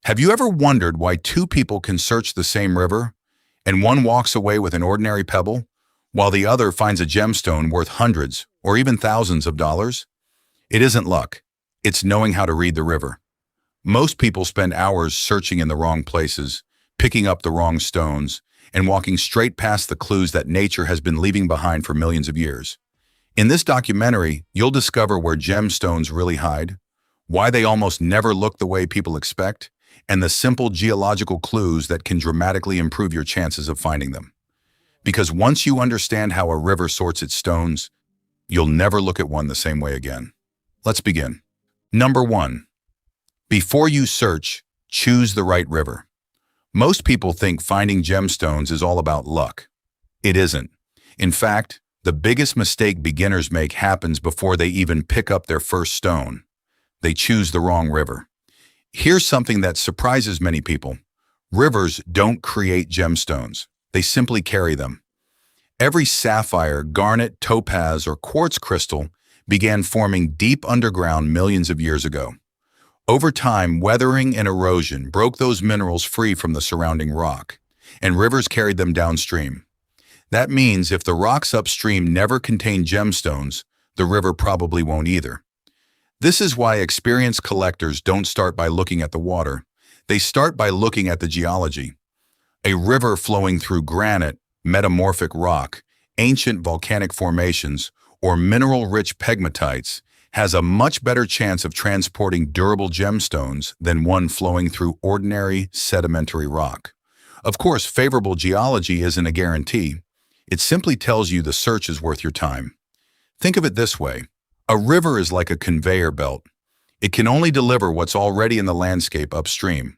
Have you ever wondered why two people can search the same river, and one walks away with an ordinary pebble, while the other finds a gemstone worth hundreds or even thousands of dollars? It isn't luck. It's knowing how to read the river. Most people spend hours searching in the wrong places, picking up the wrong stones, and walking straight past the clues that nature has been leaving behind for millions of years. In this documentary, you'll discover where gemstones really hide, why they almost never look the way people expect, and the simple geological clues that can dramatically improve your chances of finding them. Because once you understand how a river sorts its stones, you'll never look at one the same way again. Let's begin. Number 1. Before you search, choose the right river. Most people think finding gemstones is all about luck. It isn't. In fact, the biggest mistake beginners make happens before they even pick up their first stone. They choose the wrong river. Here's something that surprises many people. Rivers don't create gemstones. They simply carry them. Every sapphire, garnet, topaz, or quartz crystal began forming deep underground millions of years ago. Over time, weathering and erosion broke those minerals free from the surrounding rock, and rivers carried them downstream. That means if the rocks upstream never contain gemstones, the river probably won't either. This is why experienced collectors don't start by looking at the water. They start by looking at the geology. A river flowing through granite, metamorphic rock, ancient volcanic formations, or mineral-rich pegmatites has a much better chance of transporting durable gemstones than one flowing through ordinary sedimentary rock. Of course, favorable geology isn't a guarantee. It simply tells you the search is worth your time. Think of it this way. A river is like a conveyor belt. It can only deliver what's already in the landscape upstream.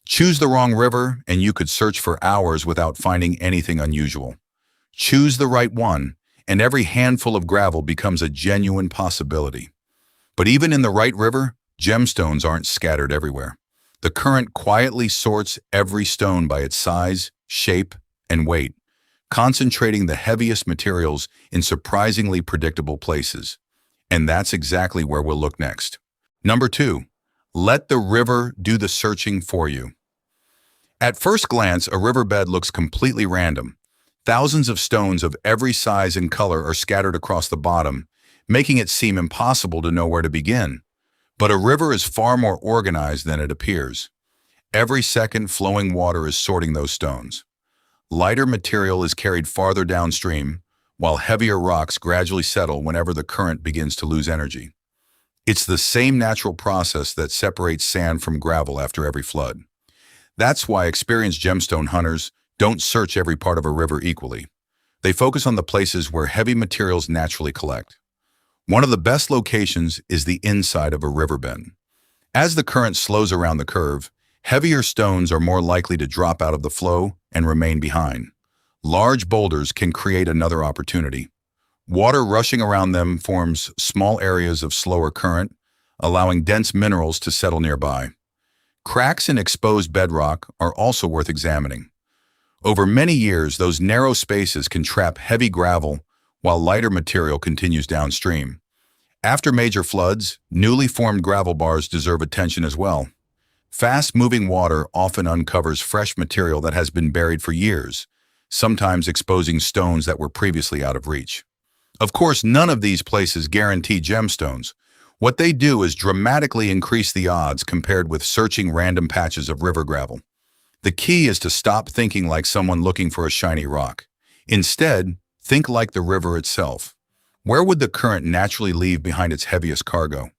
Choose the wrong river, and you could search for hours without finding anything unusual. Choose the right one, and every handful of gravel becomes a genuine possibility. But even in the right river, gemstones aren't scattered everywhere. The current quietly sorts every stone by its size, shape, and weight, concentrating the heaviest materials in surprisingly predictable places. And that's exactly where we'll look next. Number 2, let the river do the searching for you. At first glance, a riverbed looks completely random. Thousands of stones of every size and color are scattered across the bottom, making it seem impossible to know where to begin. But a river is far more organized than it appears. Every second, flowing water is sorting those stones. Lighter material is carried farther downstream, while heavier rocks gradually settle whenever the current begins to lose energy. It's the same natural process that separates sand from gravel after every flood. That's why experienced gemstone hunters don't search every part of a river equally. They focus on the places where heavy materials naturally collect. One of the best locations is the inside of a riverbed. As the current slows around the curve, heavier stones are more likely to drop out of the flow and remain behind. Large boulders can create another opportunity. Water rushing around them forms small areas of slower current, allowing dense minerals to settle nearby. Cracks in exposed bedrock are also worth examining. Over many years, those narrow spaces can trap heavy gravel while lighter material continues downstream. After major floods, newly formed gravel bars deserve attention as well. Fast-moving water often uncovers fresh material that has been buried for years, sometimes exposing stones that were previously out of reach. Of course, none of these places guarantee gemstones. What they do is dramatically increase the odds compared with searching random patches of river gravel. The key is to stop thinking like someone looking for a shiny rock. Instead, think like the river itself. Where would the current naturally leave behind its heaviest cargo?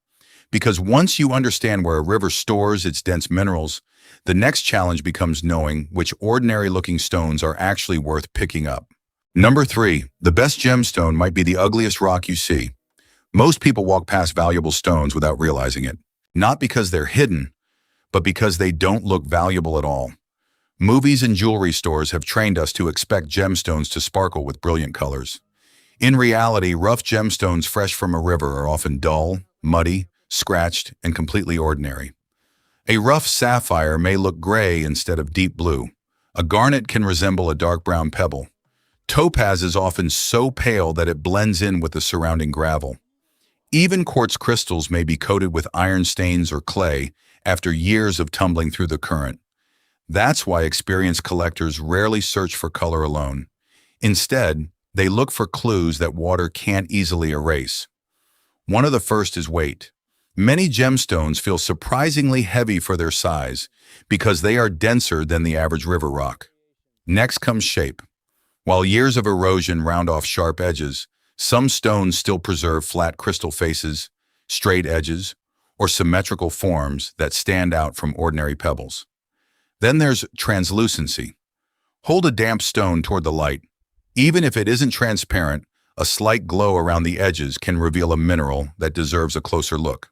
Because once you understand where a river stores its dense minerals, the next challenge becomes knowing which ordinary-looking stones are actually worth picking up. Number 3, the best gemstone might be the ugliest rock you see. Most people walk past valuable stones without realizing it, not because they're hidden, but because they don't look valuable at all. Movies and jewelry stores have trained us to expect gemstones to sparkle with brilliant colors. In reality, rough gemstones fresh from a river are often dull, muddy, scratched, and completely ordinary. A rough sapphire may look gray instead of deep blue. A garnet can resemble a dark brown pebble. Topaz is often so pale that it blends in with the surrounding gravel. Even quartz crystals may be coated with iron stains or clay, after years of tumbling through the current. That's why experienced collectors rarely search for color alone. Instead, they look for clues that water can't easily erase. One of the first is weight. Many gemstones feel surprisingly heavy for their size because they are denser than the average river rock. Next comes shape. While years of erosion round off sharp edges, some stones still preserve flat crystal faces, straight edges, or symmetrical forms that stand out from ordinary pebbles. Then there's translucency. Hold a damp stone toward the light. Even if it isn't transparent, a slight glow around the edges can reveal a mineral that deserves a closer look.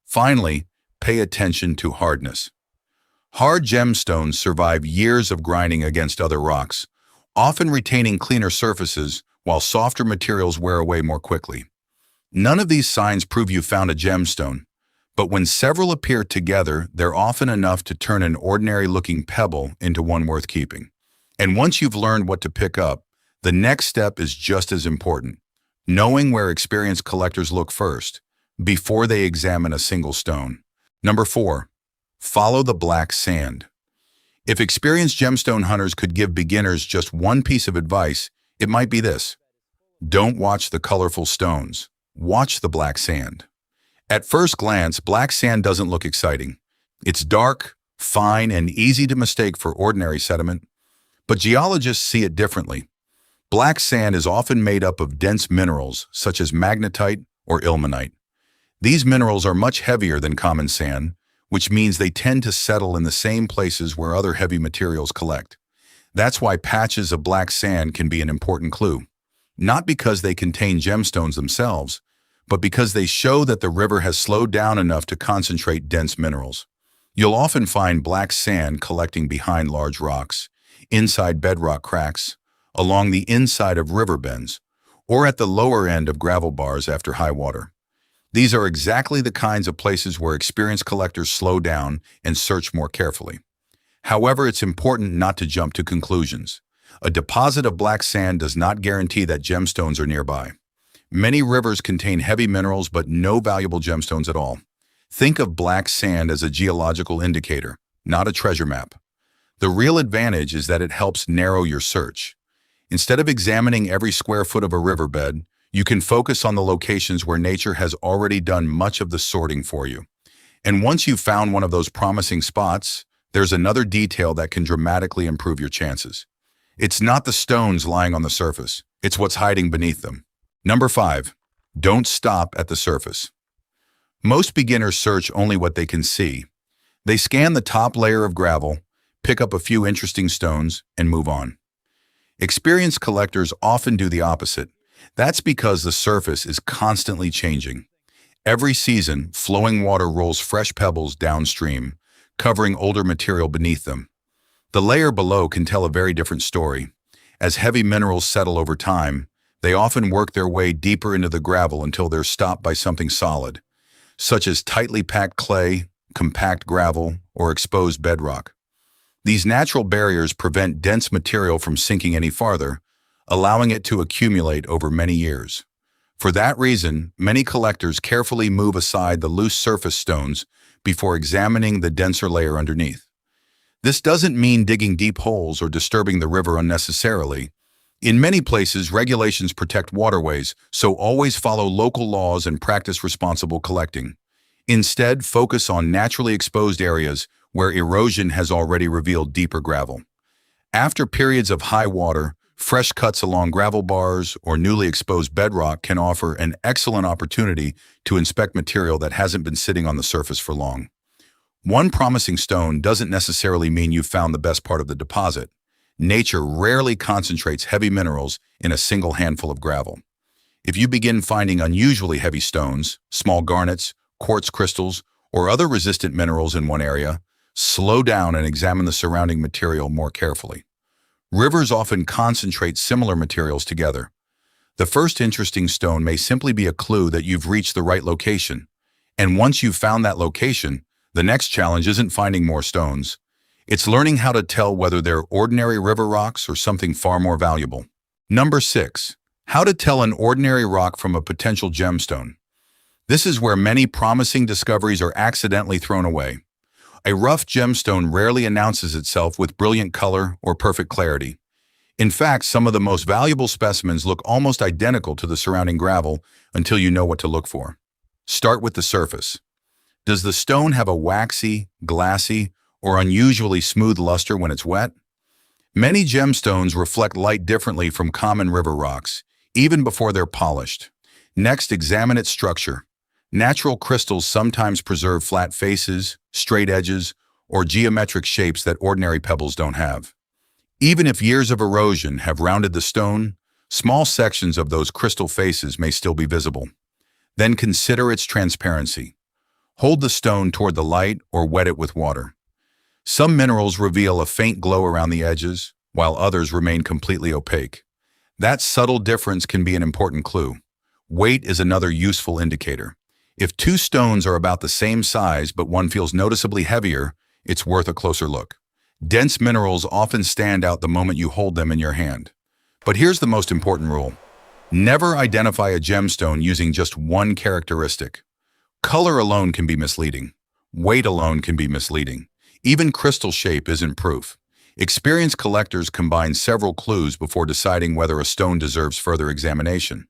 Finally, pay attention to hardness. Hard gemstones survive years of grinding against other rocks, often retaining cleaner surfaces while softer materials wear away more quickly. None of these signs prove you found a gemstone, but when several appear together, they're often enough to turn an ordinary-looking pebble into one worth keeping. And once you've learned what to pick up, the next step is just as important, knowing where experienced collectors look first, before they examine a single stone. Number 4. Follow the black sand. If experienced gemstone hunters could give beginners just one piece of advice, it might be this: don't watch the colorful stones, watch the black sand. At first glance, black sand doesn't look exciting. It's dark, fine, and easy to mistake for ordinary sediment, but geologists see it differently. Black sand is often made up of dense minerals such as magnetite or ilmenite. These minerals are much heavier than common sand, which means they tend to settle in the same places where other heavy materials collect. That's why patches of black sand can be an important clue, not because they contain gemstones themselves, but because they show that the river has slowed down enough to concentrate dense minerals. You'll often find black sand collecting behind large rocks, inside bedrock cracks, along the inside of river bends, or at the lower end of gravel bars after high water. These are exactly the kinds of places where experienced collectors slow down and search more carefully. However, it's important not to jump to conclusions. A deposit of black sand does not guarantee that gemstones are nearby. Many rivers contain heavy minerals but no valuable gemstones at all. Think of black sand as a geological indicator, not a treasure map. The real advantage is that it helps narrow your search. Instead of examining every square foot of a riverbed, you can focus on the locations where nature has already done much of the sorting for you. And once you've found one of those promising spots, there's another detail that can dramatically improve your chances. It's not the stones lying on the surface, it's what's hiding beneath them. Number 5. Don't stop at the surface. Most beginners search only what they can see. They scan the top layer of gravel, pick up a few interesting stones, and move on. Experienced collectors often do the opposite. That's because the surface is constantly changing. Every season, flowing water rolls fresh pebbles downstream, covering older material beneath them. The layer below can tell a very different story. As heavy minerals settle over time, they often work their way deeper into the gravel until they're stopped by something solid, such as tightly packed clay, compact gravel, or exposed bedrock. These natural barriers prevent dense material from sinking any farther, allowing it to accumulate over many years. For that reason, many collectors carefully move aside the loose surface stones before examining the denser layer underneath. This doesn't mean digging deep holes or disturbing the river unnecessarily. In many places, regulations protect waterways, so always follow local laws and practice responsible collecting. Instead, focus on naturally exposed areas where erosion has already revealed deeper gravel. After periods of high water, fresh cuts along gravel bars or newly exposed bedrock can offer an excellent opportunity to inspect material that hasn't been sitting on the surface for long. One promising stone doesn't necessarily mean you've found the best part of the deposit. Nature rarely concentrates heavy minerals in a single handful of gravel. If you begin finding unusually heavy stones, small garnets, quartz crystals, or other resistant minerals in one area, slow down and examine the surrounding material more carefully. Rivers often concentrate similar materials together. The first interesting stone may simply be a clue that you've reached the right location. And once you've found that location, the next challenge isn't finding more stones. It's learning how to tell whether they're ordinary river rocks or something far more valuable. Number 6. How to tell an ordinary rock from a potential gemstone. This is where many promising discoveries are accidentally thrown away. A rough gemstone rarely announces itself with brilliant color or perfect clarity. In fact, some of the most valuable specimens look almost identical to the surrounding gravel until you know what to look for. Start with the surface. Does the stone have a waxy, glassy, or unusually smooth luster when it's wet? Many gemstones reflect light differently from common river rocks, even before they're polished. Next, examine its structure. Natural crystals sometimes preserve flat faces, straight edges, or geometric shapes that ordinary pebbles don't have. Even if years of erosion have rounded the stone, small sections of those crystal faces may still be visible. Then consider its transparency. Hold the stone toward the light or wet it with water. Some minerals reveal a faint glow around the edges, while others remain completely opaque. That subtle difference can be an important clue. Weight is another useful indicator. If two stones are about the same size but one feels noticeably heavier, it's worth a closer look. Dense minerals often stand out the moment you hold them in your hand. But here's the most important rule. Never identify a gemstone using just one characteristic. Color alone can be misleading. Weight alone can be misleading. Even crystal shape isn't proof. Experienced collectors combine several clues before deciding whether a stone deserves further examination.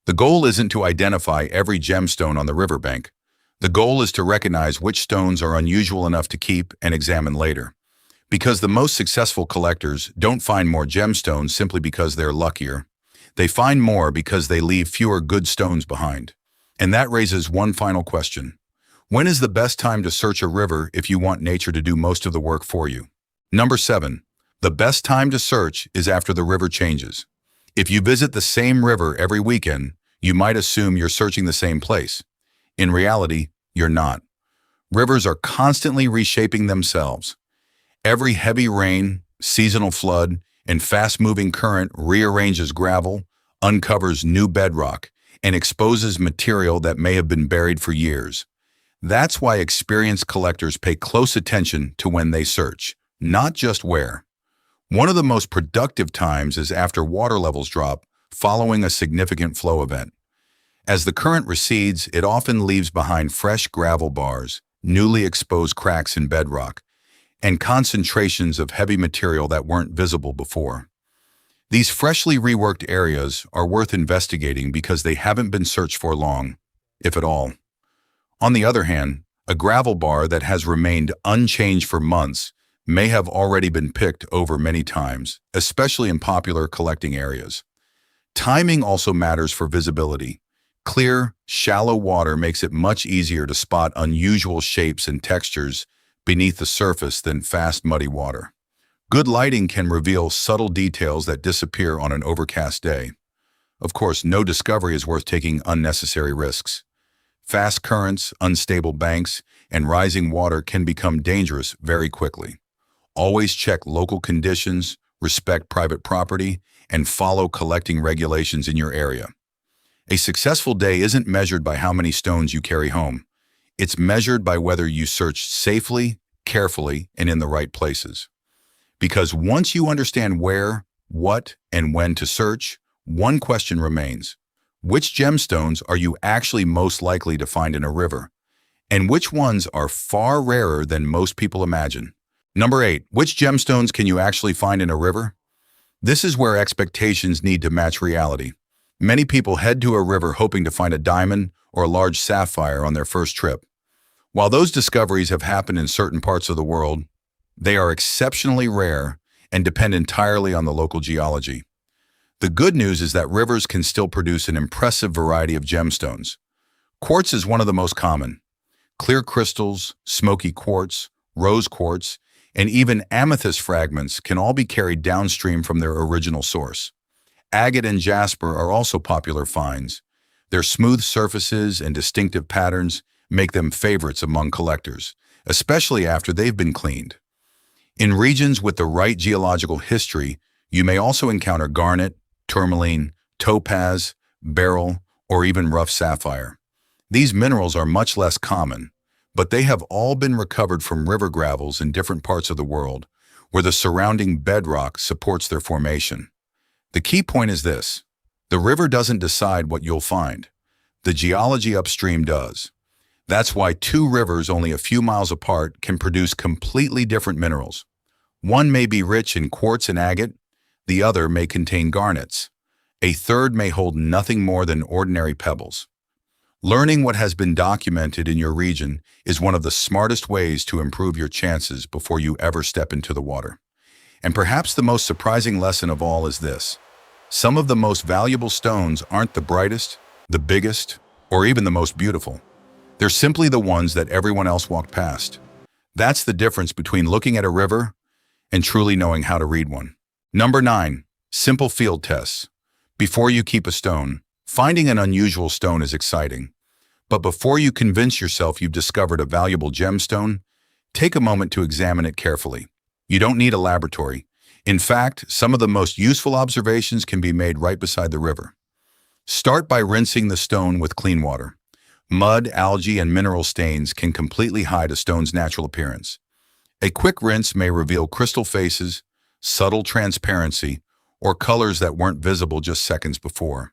The goal isn't to identify every gemstone on the riverbank. The goal is to recognize which stones are unusual enough to keep and examine later. Because the most successful collectors don't find more gemstones simply because they're luckier. They find more because they leave fewer good stones behind. And that raises one final question. When is the best time to search a river if you want nature to do most of the work for you? Number 7. The best time to search is after the river changes. If you visit the same river every weekend, you might assume you're searching the same place. In reality, you're not. Rivers are constantly reshaping themselves. Every heavy rain, seasonal flood, and fast-moving current rearranges gravel, uncovers new bedrock, and exposes material that may have been buried for years. That's why experienced collectors pay close attention to when they search, not just where. One of the most productive times is after water levels drop following a significant flow event. As the current recedes, it often leaves behind fresh gravel bars, newly exposed cracks in bedrock, and concentrations of heavy material that weren't visible before. These freshly reworked areas are worth investigating because they haven't been searched for long, if at all. On the other hand, a gravel bar that has remained unchanged for months may have already been picked over many times, especially in popular collecting areas. Timing also matters for visibility. Clear, shallow water makes it much easier to spot unusual shapes and textures beneath the surface than fast, muddy water. Good lighting can reveal subtle details that disappear on an overcast day. Of course, no discovery is worth taking unnecessary risks. Fast currents, unstable banks, and rising water can become dangerous very quickly. Always check local conditions, respect private property, and follow collecting regulations in your area. A successful day isn't measured by how many stones you carry home. It's measured by whether you search safely, carefully, and in the right places. Because once you understand where, what, and when to search, one question remains. Which gemstones are you actually most likely to find in a river? And which ones are far rarer than most people imagine? Number 8, which gemstones can you actually find in a river? This is where expectations need to match reality. Many people head to a river hoping to find a diamond or a large sapphire on their first trip. While those discoveries have happened in certain parts of the world, they are exceptionally rare and depend entirely on the local geology. The good news is that rivers can still produce an impressive variety of gemstones. Quartz is one of the most common. Clear crystals, smoky quartz, rose quartz, and even amethyst fragments can all be carried downstream from their original source. Agate and jasper are also popular finds. Their smooth surfaces and distinctive patterns make them favorites among collectors, especially after they've been cleaned. In regions with the right geological history, you may also encounter garnet, tourmaline, topaz, beryl, or even rough sapphire. These minerals are much less common, but they have all been recovered from river gravels in different parts of the world, where the surrounding bedrock supports their formation. The key point is this: the river doesn't decide what you'll find. The geology upstream does. That's why two rivers only a few miles apart can produce completely different minerals. One may be rich in quartz and agate, the other may contain garnets. A third may hold nothing more than ordinary pebbles. Learning what has been documented in your region is one of the smartest ways to improve your chances before you ever step into the water. And perhaps the most surprising lesson of all is this. Some of the most valuable stones aren't the brightest, the biggest, or even the most beautiful. They're simply the ones that everyone else walked past. That's the difference between looking at a river and truly knowing how to read one. Number 9. Simple field tests. Before you keep a stone, finding an unusual stone is exciting. But before you convince yourself you've discovered a valuable gemstone, take a moment to examine it carefully. You don't need a laboratory. In fact, some of the most useful observations can be made right beside the river. Start by rinsing the stone with clean water. Mud, algae, and mineral stains can completely hide a stone's natural appearance. A quick rinse may reveal crystal faces, subtle transparency, or colors that weren't visible just seconds before.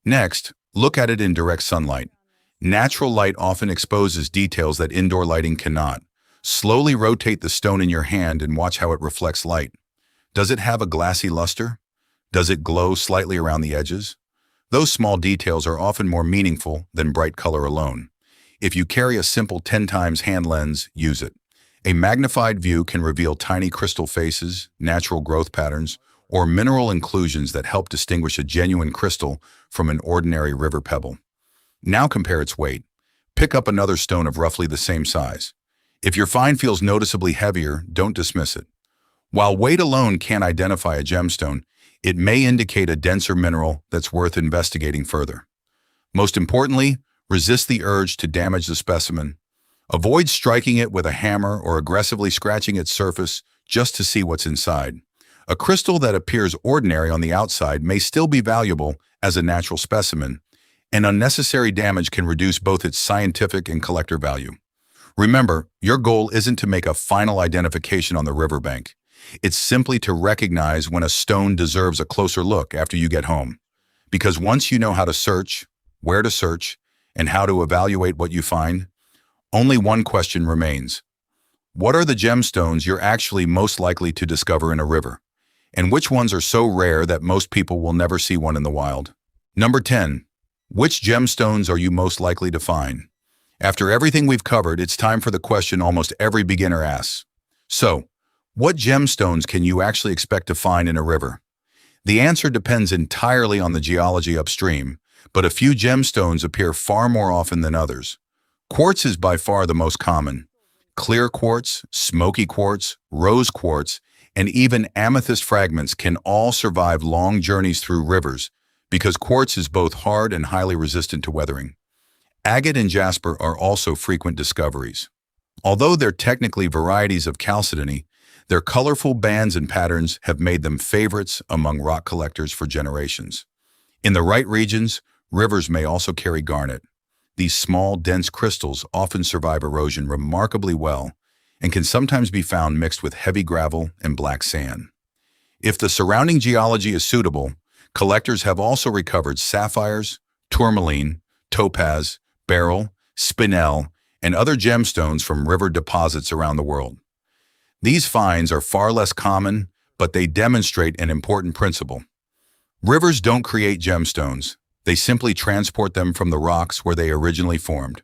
Next, look at it in direct sunlight. Natural light often exposes details that indoor lighting cannot. Slowly rotate the stone in your hand and watch how it reflects light. Does it have a glassy luster? Does it glow slightly around the edges? Those small details are often more meaningful than bright color alone. If you carry a simple 10 times hand lens, use it. A magnified view can reveal tiny crystal faces, natural growth patterns, or mineral inclusions that help distinguish a genuine crystal from an ordinary river pebble. Now compare its weight. Pick up another stone of roughly the same size. If your find feels noticeably heavier, don't dismiss it. While weight alone can't identify a gemstone, it may indicate a denser mineral that's worth investigating further. Most importantly, resist the urge to damage the specimen. Avoid striking it with a hammer or aggressively scratching its surface just to see what's inside. A crystal that appears ordinary on the outside may still be valuable as a natural specimen, and unnecessary damage can reduce both its scientific and collector value. Remember, your goal isn't to make a final identification on the riverbank. It's simply to recognize when a stone deserves a closer look after you get home. Because once you know how to search, where to search, and how to evaluate what you find, only one question remains. What are the gemstones you're actually most likely to discover in a river? And which ones are so rare that most people will never see one in the wild? Number 10. Which gemstones are you most likely to find? After everything we've covered, it's time for the question almost every beginner asks. So, what gemstones can you actually expect to find in a river? The answer depends entirely on the geology upstream, but a few gemstones appear far more often than others. Quartz is by far the most common. Clear quartz, smoky quartz, rose quartz, and even amethyst fragments can all survive long journeys through rivers because quartz is both hard and highly resistant to weathering. Agate and jasper are also frequent discoveries. Although they're technically varieties of chalcedony, their colorful bands and patterns have made them favorites among rock collectors for generations. In the right regions, rivers may also carry garnet. These small, dense crystals often survive erosion remarkably well and can sometimes be found mixed with heavy gravel and black sand. If the surrounding geology is suitable, collectors have also recovered sapphires, tourmaline, topaz, beryl, spinel, and other gemstones from river deposits around the world. These finds are far less common, but they demonstrate an important principle. Rivers don't create gemstones. They simply transport them from the rocks where they originally formed.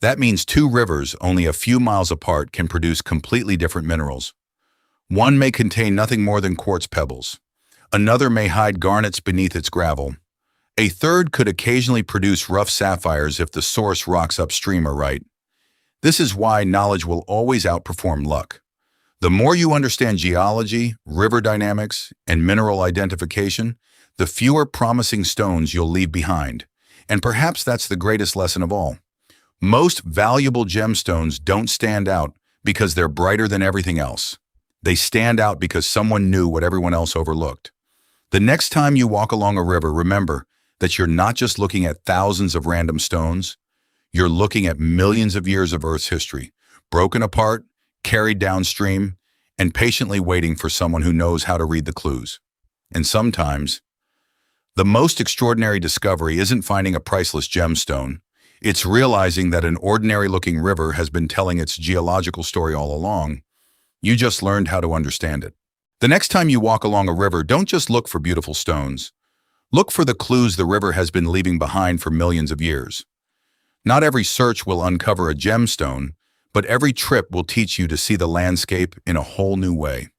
That means two rivers only a few miles apart can produce completely different minerals. One may contain nothing more than quartz pebbles. Another may hide garnets beneath its gravel. A third could occasionally produce rough sapphires if the source rocks upstream are right. This is why knowledge will always outperform luck. The more you understand geology, river dynamics, and mineral identification, the fewer promising stones you'll leave behind. And perhaps that's the greatest lesson of all. Most valuable gemstones don't stand out because they're brighter than everything else. They stand out because someone knew what everyone else overlooked. The next time you walk along a river, remember that you're not just looking at thousands of random stones. You're looking at millions of years of Earth's history, broken apart, carried downstream, and patiently waiting for someone who knows how to read the clues. And sometimes, the most extraordinary discovery isn't finding a priceless gemstone. It's realizing that an ordinary-looking river has been telling its geological story all along. You just learned how to understand it. The next time you walk along a river, don't just look for beautiful stones. Look for the clues the river has been leaving behind for millions of years. Not every search will uncover a gemstone, but every trip will teach you to see the landscape in a whole new way.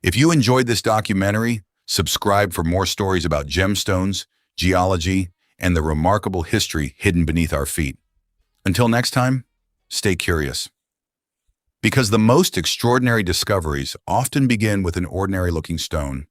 If you enjoyed this documentary, subscribe for more stories about gemstones, geology, and the remarkable history hidden beneath our feet. Until next time, stay curious. Because the most extraordinary discoveries often begin with an ordinary-looking stone.